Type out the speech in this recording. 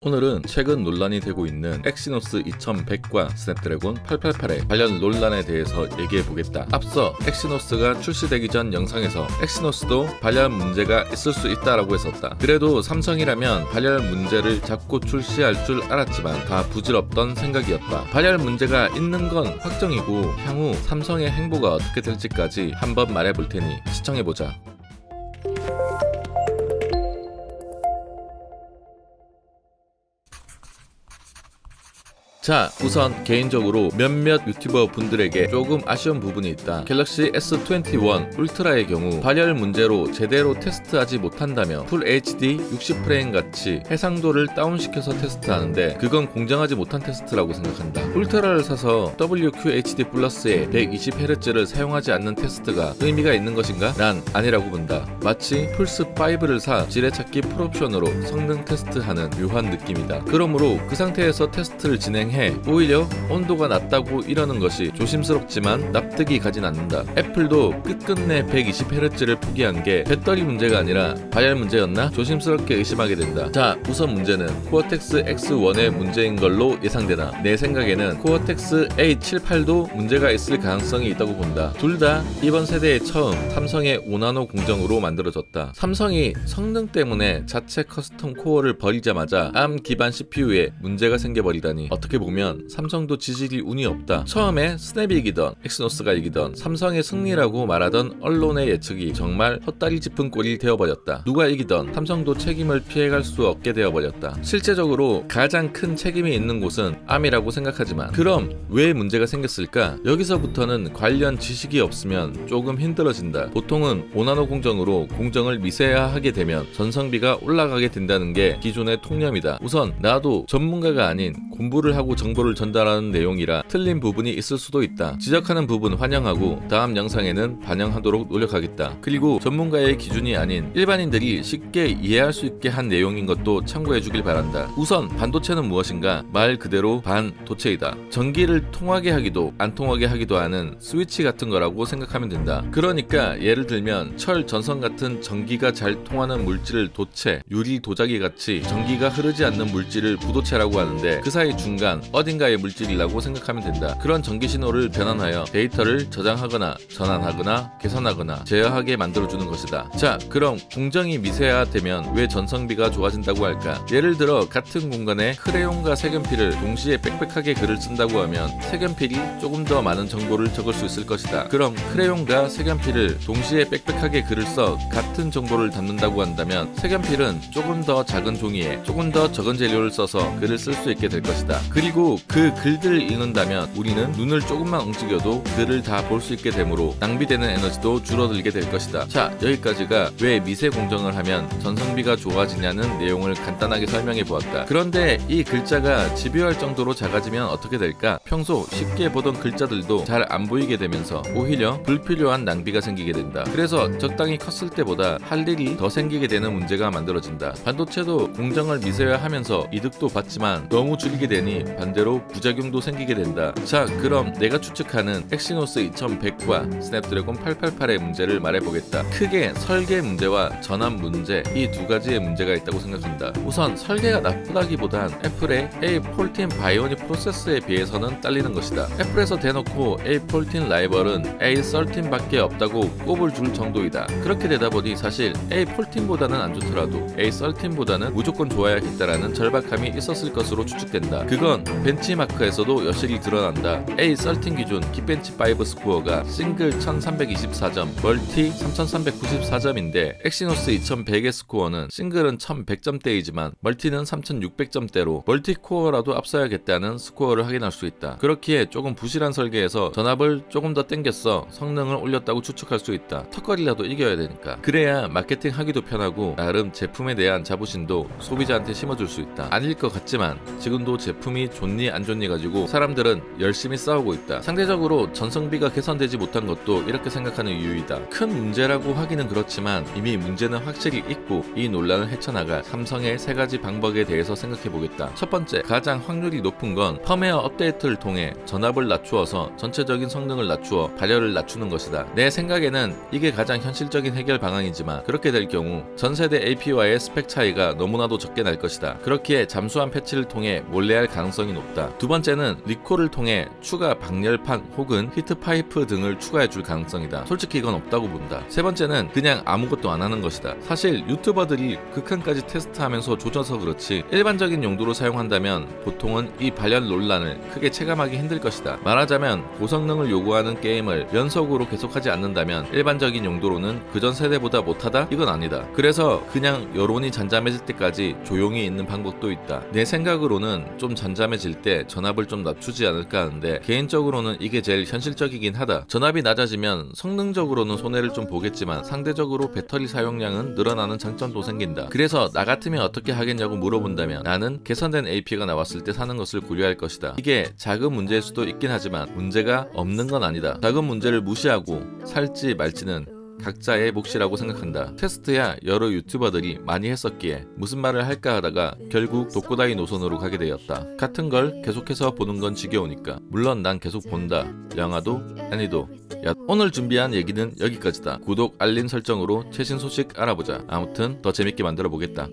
오늘은 최근 논란이 되고 있는 엑시노스 2100과 스냅드래곤 888의 관련 논란에 대해서 얘기해보겠다. 앞서 엑시노스가 출시되기 전 영상에서 엑시노스도 발열 문제가 있을 수 있다라고 했었다. 그래도 삼성이라면 발열 문제를 잡고 출시할 줄 알았지만 다 부질없던 생각이었다. 발열 문제가 있는 건 확정이고 향후 삼성의 행보가 어떻게 될지까지 한번 말해볼 테니 시청해보자. 자, 우선 개인적으로 몇몇 유튜버 분들에게 조금 아쉬운 부분이 있다. 갤럭시 S21 울트라의 경우 발열 문제로 제대로 테스트하지 못한다며 풀 HD 60프레임 같이 해상도를 다운시켜서 테스트하는데 그건 공정하지 못한 테스트라고 생각한다. 울트라를 사서 WQHD 플러스의 120Hz를 사용하지 않는 테스트가 의미가 있는 것인가? 난 아니라고 본다. 마치 플스5를 사 지뢰찾기 풀옵션으로 성능 테스트하는 묘한 느낌이다. 그러므로 그 상태에서 테스트를 진행해 오히려 온도가 낮다고 이러는 것이 조심스럽지만 납득이 가진 않는다. 애플도 끝끝내 120Hz를 포기한 게 배터리 문제가 아니라 발열 문제였나? 조심스럽게 의심하게 된다. 자, 우선 문제는 코어텍스 X1의 문제인 걸로 예상되나 내 생각에는 코어텍스 A78도 문제가 있을 가능성이 있다고 본다. 둘 다 이번 세대에 처음 삼성의 5나노 공정으로 만들어졌다. 삼성이 성능 때문에 자체 커스텀 코어를 버리자마자 ARM 기반 CPU에 문제가 생겨버리다니 어떻게 보면 삼성도 지질이 운이 없다. 처음에 스냅이 이기던 엑시노스가 이기던 삼성의 승리라고 말하던 언론의 예측이 정말 헛다리 짚은 꼴이 되어버렸다. 누가 이기던 삼성도 책임을 피해갈 수 없게 되어버렸다. 실제적으로 가장 큰 책임이 있는 곳은 ARM이라고 생각하지만 그럼 왜 문제가 생겼을까? 여기서부터는 관련 지식이 없으면 조금 힘들어진다. 보통은 5나노 공정으로 공정을 미세화하게 되면 전성비가 올라가게 된다는 게 기존의 통념이다. 우선 나도 전문가가 아닌 공부를 하고 정보를 전달하는 내용이라 틀린 부분이 있을 수도 있다. 지적하는 부분 환영하고 다음 영상에는 반영하도록 노력하겠다. 그리고 전문가의 기준이 아닌 일반인들이 쉽게 이해할 수 있게 한 내용인 것도 참고해 주길 바란다. 우선 반도체는 무엇인가? 말 그대로 반도체이다. 전기를 통하게 하기도 안 통하게 하기도 하는 스위치 같은 거라고 생각하면 된다. 그러니까 예를 들면 철, 전선 같은 전기가 잘 통하는 물질을 도체, 유리, 도자기 같이 전기가 흐르지 않는 물질을 부도체라고 하는데 그 사이 중간 어딘가의 물질이라고 생각하면 된다. 그런 전기 신호를 변환하여 데이터를 저장하거나 전환하거나 개선하거나 제어하게 만들어주는 것이다. 자, 그럼 공정이 미세화되면 왜 전성비가 좋아진다고 할까? 예를 들어 같은 공간에 크레용과 색연필을 동시에 빽빽하게 글을 쓴다고 하면 색연필이 조금 더 많은 정보를 적을 수 있을 것이다. 그럼 크레용과 색연필을 동시에 빽빽하게 글을 써 같은 정보를 담는다고 한다면 색연필은 조금 더 작은 종이에 조금 더 적은 재료를 써서 글을 쓸 수 있게 될 것이다. 그리고 그 글들을 읽는다면 우리는 눈을 조금만 움직여도 글을 다 볼 수 있게 되므로 낭비되는 에너지도 줄어들게 될 것이다. 자, 여기까지가 왜 미세 공정을 하면 전성비가 좋아지냐는 내용을 간단하게 설명해 보았다. 그런데 이 글자가 집요할 정도로 작아지면 어떻게 될까? 평소 쉽게 보던 글자들도 잘 안 보이게 되면서 오히려 불필요한 낭비가 생기게 된다. 그래서 적당히 컸을 때보다 할 일이 더 생기게 되는 문제가 만들어진다. 반도체도 공정을 미세화하면서 이득도 받지만 너무 줄이게 되니 반대로 부작용도 생기게 된다. 자, 그럼 내가 추측하는 엑시노스 2100과 스냅드래곤 888의 문제를 말해보겠다. 크게 설계 문제와 전압 문제, 이 두 가지의 문제가 있다고 생각한다. 우선 설계가 나쁘다기보단 애플의 A14 바이오닉 프로세서에 비해서는 딸리는 것이다. 애플에서 대놓고 A14 라이벌은 A13밖에 없다고 꼽을 줄 정도이다. 그렇게 되다 보니 사실 A14보다는 안 좋더라도 A13보다는 무조건 좋아야겠다라는 절박함이 있었을 것으로 추측된다. 그건 벤치마크에서도 여실히 드러난다. A13 기준 깃벤치5 스코어가 싱글 1324점, 멀티 3394점인데 엑시노스 2100의 스코어는 싱글은 1100점대이지만 멀티는 3600점대로 멀티코어라도 앞서야겠다는 스코어를 확인할 수 있다. 그렇기에 조금 부실한 설계에서 전압을 조금 더 땡겼어 성능을 올렸다고 추측할 수 있다. 턱걸이라도 이겨야 되니까. 그래야 마케팅 하기도 편하고 나름 제품에 대한 자부심도 소비자한테 심어줄 수 있다. 아닐 것 같지만 지금도 제품이 좋니 안 좋니 가지고 사람들은 열심히 싸우고 있다. 상대적으로 전성비가 개선되지 못한 것도 이렇게 생각하는 이유이다. 큰 문제라고 하기는 그렇지만 이미 문제는 확실히 있고 이 논란을 헤쳐나갈 삼성의 3가지 방법에 대해서 생각해보겠다. 첫 번째, 가장 확률이 높은 건 펌웨어 업데이트를 통해 전압을 낮추어서 전체적인 성능을 낮추어 발열을 낮추는 것이다. 내 생각에는 이게 가장 현실적인 해결 방안이지만 그렇게 될 경우 전세대 AP와의 스펙 차이가 너무나도 적게 날 것이다. 그렇기에 잠수함 패치를 통해 몰래할 가능성이 높다. 두 번째는 리콜을 통해 추가 방열판 혹은 히트파이프 등을 추가해줄 가능성이다. 솔직히 이건 없다고 본다. 세 번째는 그냥 아무것도 안 하는 것이다. 사실 유튜버들이 극한까지 테스트하면서 조져서 그렇지 일반적인 용도로 사용한다면 보통은 이 발열 논란을 크게 체감하기 힘들 것이다. 말하자면 고성능을 요구하는 게임을 연속으로 계속하지 않는다면 일반적인 용도로는 그전 세대보다 못하다? 이건 아니다. 그래서 그냥 여론이 잠잠해질 때까지 조용히 있는 방법도 있다. 내 생각으로는 좀 잠잠해질 때 전압을 좀 낮추지 않을까 하는데 개인적으로는 이게 제일 현실적이긴 하다. 전압이 낮아지면 성능적으로는 손해를 좀 보겠지만 상대적으로 배터리 사용량은 늘어나는 장점도 생긴다. 그래서 나 같으면 어떻게 하겠냐고 물어본다면 나는 개선된 AP가 나왔을 때 사는 것을 고려할 것이다. 이게 작은 문제일 수도 있긴 하지만 문제가 없는 건 아니다. 작은 문제를 무시하고 살지 말지는 각자의 몫이라고 생각한다. 테스트야 여러 유튜버들이 많이 했었기에 무슨 말을 할까 하다가 결국 독고다이 노선으로 가게 되었다. 같은 걸 계속해서 보는 건 지겨우니까. 물론 난 계속 본다. 영화도 애니도. 오늘 준비한 얘기는 여기까지다. 구독, 알림 설정으로 최신 소식 알아보자. 아무튼 더 재밌게 만들어 보겠다.